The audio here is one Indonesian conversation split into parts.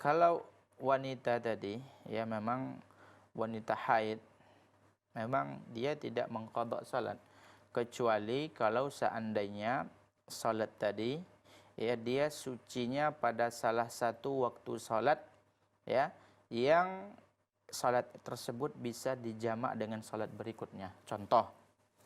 Kalau wanita tadi, ya memang wanita haid, memang dia tidak mengqadha salat. Kecuali kalau seandainya salat tadi, ya dia sucinya pada salah satu waktu salat, ya, yang salat tersebut bisa dijamak dengan salat berikutnya. Contoh,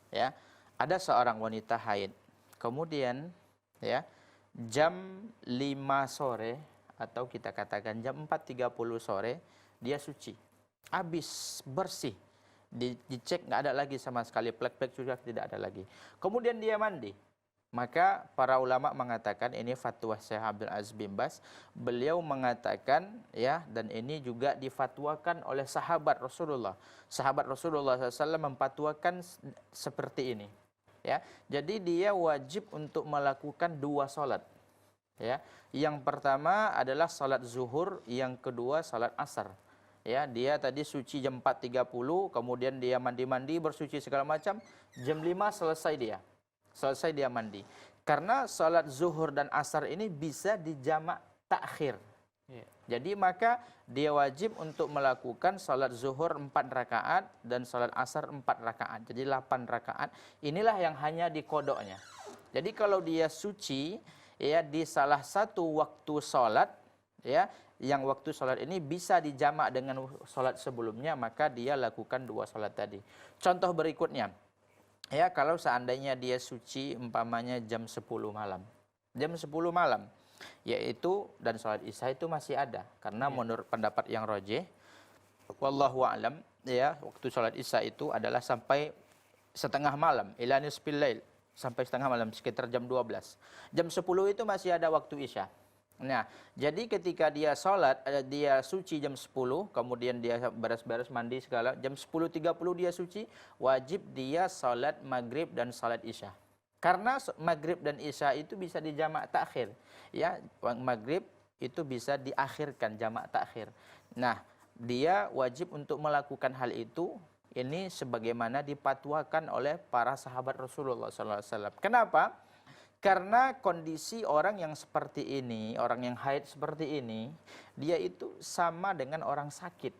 ya, ada seorang wanita haid, kemudian, ya, jam 5 sore, atau kita katakan jam 4.30 sore, dia suci. Habis, bersih. Dicek nggak ada lagi sama sekali, plek-plek juga tidak ada lagi. Kemudian dia mandi. Maka para ulama mengatakan, ini fatwa Syekh Abdul Aziz bin Baz, beliau mengatakan, ya, dan ini juga difatwakan oleh sahabat Rasulullah. Sahabat Rasulullah SAW memfatwakan seperti ini. Ya, jadi dia wajib untuk melakukan 2 salat. Ya, yang pertama adalah salat zuhur, yang kedua salat asar. Ya, dia tadi suci jam 4.30, kemudian dia mandi-mandi, bersuci segala macam, jam 5 selesai dia mandi. Karena salat zuhur dan asar ini bisa dijamak takhir. Jadi maka dia wajib untuk melakukan salat zuhur 4 rakaat dan salat asar 4 rakaat. Jadi 8 rakaat. Inilah yang hanya dikodoknya. Jadi kalau dia suci, ya, di salah satu waktu salat, ya, yang waktu salat ini bisa dijamak dengan salat sebelumnya, maka dia lakukan 2 salat tadi. Contoh berikutnya, ya, kalau seandainya dia suci umpamanya jam 10 malam. Jam 10 malam, yaitu, dan salat isya itu masih ada. Karena menurut pendapat yang rajih, wallahu a'lam, ya, waktu salat isya itu adalah sampai setengah malam, ila nisfil lail. Sampai setengah malam, sekitar jam 12. Jam 10 itu masih ada waktu isya. Nah, jadi ketika dia sholat, dia suci jam 10, kemudian dia beres-beres mandi segala, jam 10.30 dia suci, wajib dia sholat maghrib dan sholat isya. Karena maghrib dan isya itu bisa dijamak takhir. Ya, maghrib itu bisa diakhirkan, jamak takhir. Nah, dia wajib untuk melakukan hal itu. Ini sebagaimana dipatwakan oleh para sahabat Rasulullah SAW. Kenapa? Karena kondisi orang yang seperti ini, orang yang haid seperti ini, dia itu sama dengan orang sakit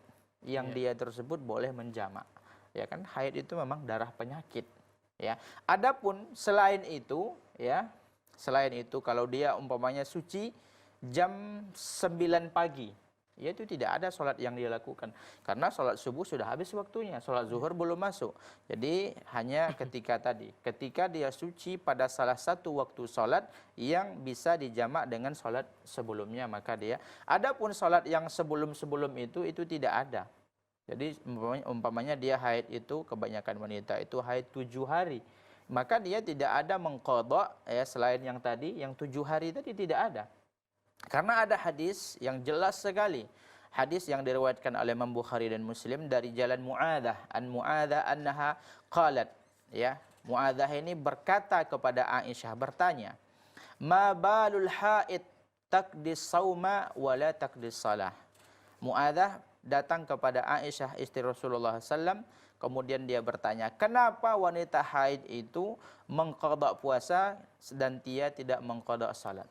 yang dia tersebut boleh menjamak. Ya kan, haid itu memang darah penyakit. Ya, adapun selain itu, ya, selain itu kalau dia umpamanya suci jam 9 pagi. Ya, itu tidak ada sholat yang dia lakukan. Karena sholat subuh sudah habis waktunya. Sholat zuhur belum masuk. Jadi hanya ketika dia suci pada salah satu waktu sholat yang bisa dijamak dengan sholat sebelumnya, maka dia. Adapun sholat yang sebelum-sebelum itu tidak ada. Jadi umpamanya dia haid itu, kebanyakan wanita itu haid 7 hari. Maka dia tidak ada mengqadha, ya, selain yang tadi, yang 7 hari tadi tidak ada. Karena ada hadis yang jelas sekali. Hadis yang diriwayatkan oleh Imam Bukhari dan Muslim dari jalan Mu'adhah. An Mu'adhah annaha qalat. Ya, Mu'adhah ini berkata kepada Aisyah, bertanya, "Ma balul haid taqdis sauma wa la taqdis salah." Mu'adhah datang kepada Aisyah istri Rasulullah SAW. Kemudian dia bertanya, kenapa wanita haid itu mengqadha puasa dan dia tidak mengqadha salat?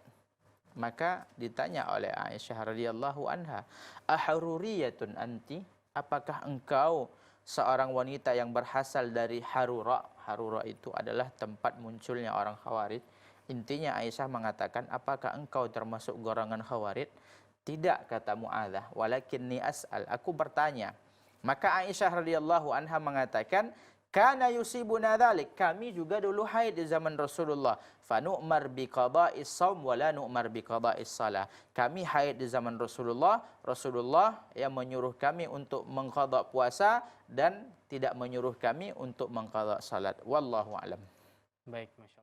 Maka ditanya oleh Aisyah radhiyallahu anha, "Ahruriyatun anti?" Apakah engkau seorang wanita yang berasal dari Harura? Harura itu adalah tempat munculnya orang Khawarij. Intinya Aisyah mengatakan, apakah engkau termasuk golongan Khawarij? Tidak, kata Mu'adhah, walakinni as'al, aku bertanya. Maka Aisyah radhiyallahu anha mengatakan, kana yusibuna dzalik, kami juga dulu haid di zaman Rasulullah. Fa nu'mar bi qada'is shaum wa la nu'mar bi qada'is shalah. Kami haid di zaman Rasulullah, Rasulullah yang menyuruh kami untuk mengqadha puasa dan tidak menyuruh kami untuk mengqadha salat. Wallahu a'lam. Baik, Masya Allah.